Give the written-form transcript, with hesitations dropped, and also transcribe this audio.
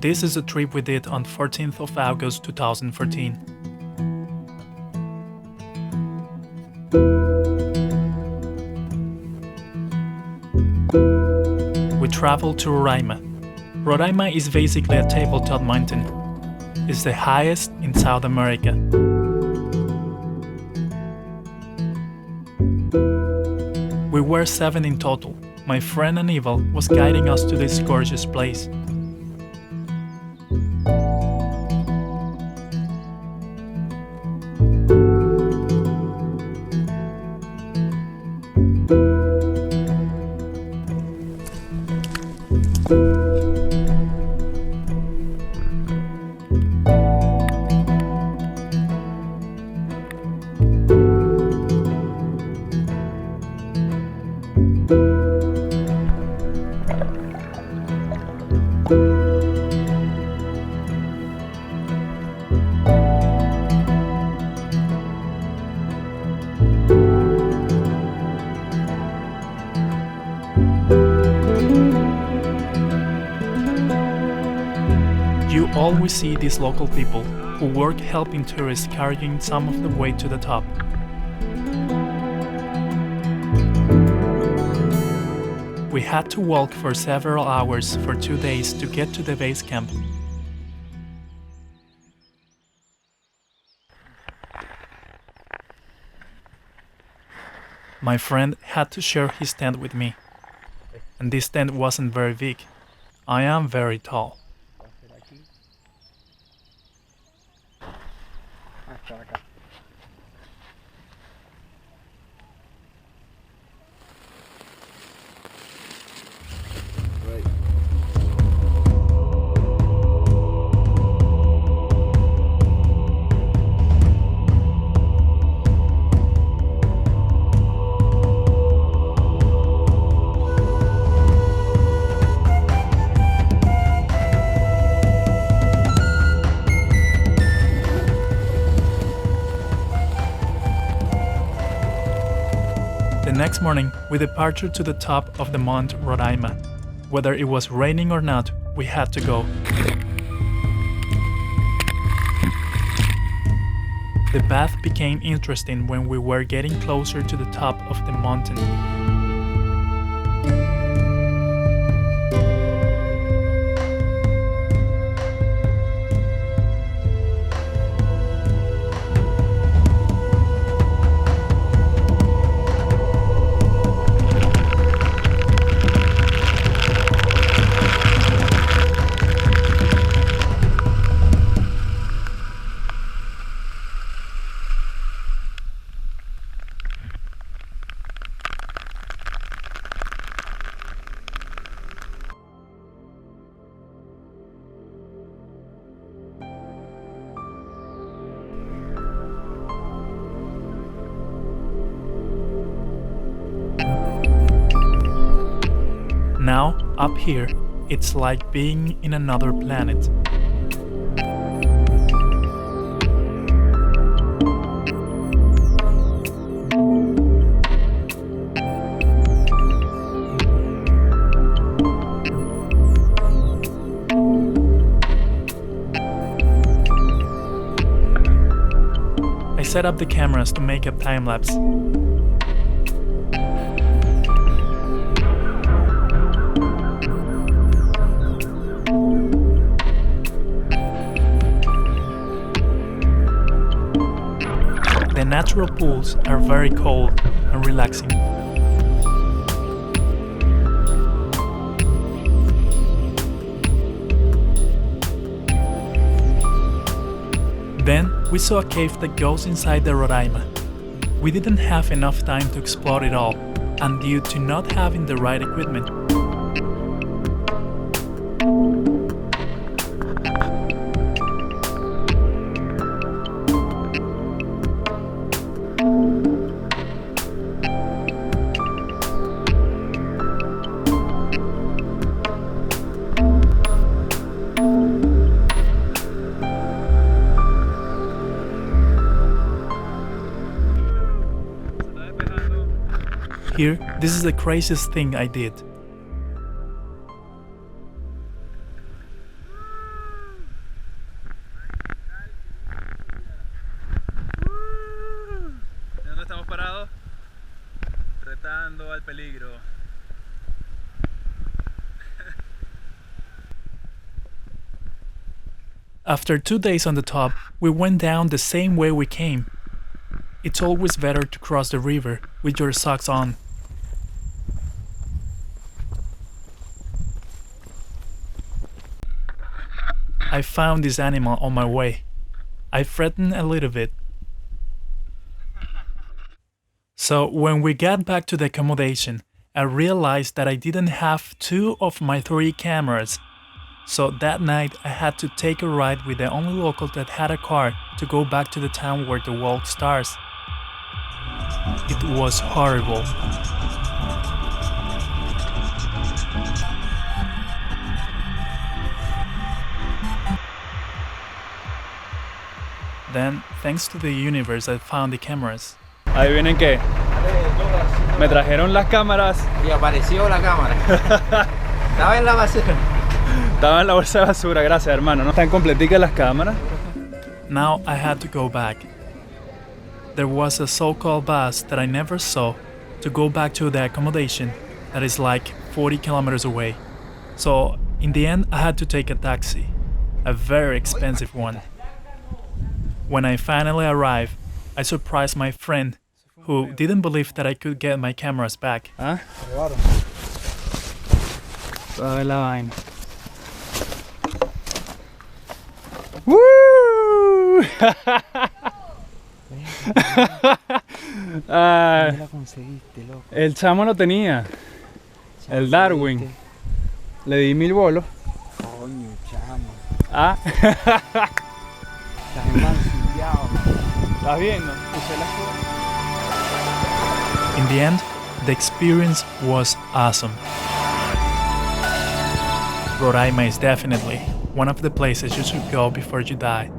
This is a trip we did on 14th of August 2014. We traveled to Roraima. Roraima is basically a tabletop mountain. It's the highest in South America. We were 7 in total. My friend Aníbal was guiding us to this gorgeous place. You always see these local people who work helping tourists carrying some of the way to the top. We had to walk for several hours for 2 days to get to the base camp. My friend had to share his tent with me, and this tent wasn't very big. I am very tall. The next morning, we departed to the top of the Mount Roraima. Whether it was raining or not, we had to go. The path became interesting when we were getting closer to the top of the mountain. Now, up here, it's like being in another planet. I set up the cameras to make a time-lapse. The natural pools are very cold and relaxing. Then we saw a cave that goes inside the Roraima. We didn't have enough time to explore it all, and due to not having the right equipment, here, this is the craziest thing I did. peligro. After 2 days on the top, we went down the same way we came. It's always better to cross the river with your socks on. I found this animal on my way. I frightened a little bit. So when we got back to the accommodation, I realized that I didn't have 2 of my 3 cameras. So that night I had to take a ride with the only local that had a car to go back to the town where the world starts. It was horrible. Then, thanks to the universe, I found the cameras. Adivinen qué. Me trajeron las cámaras. Y apareció la cámara. Estaba en la basura. Estaba en la bolsa de basura, gracias hermano. ¿No están completicas las cámaras? Now I had to go back. There was a so-called bus that I never saw to go back to the accommodation that is like 40 kilometers away. So in the end I had to take a taxi, a very expensive one. When I finally arrived, I surprised my friend who didn't believe that I could get my cameras back. ¿Ah? Toda la vaina. ¡Woo! Ah, la conseguiste, loco. el chamo lo tenía. El Darwin. Le di 1000 bolos. Coño, chamo. Ah. Estás emancillado. ¿Estás viendo? Usé las cosas. In the end, the experience was awesome. Roraima is definitely one of the places you should go before you die.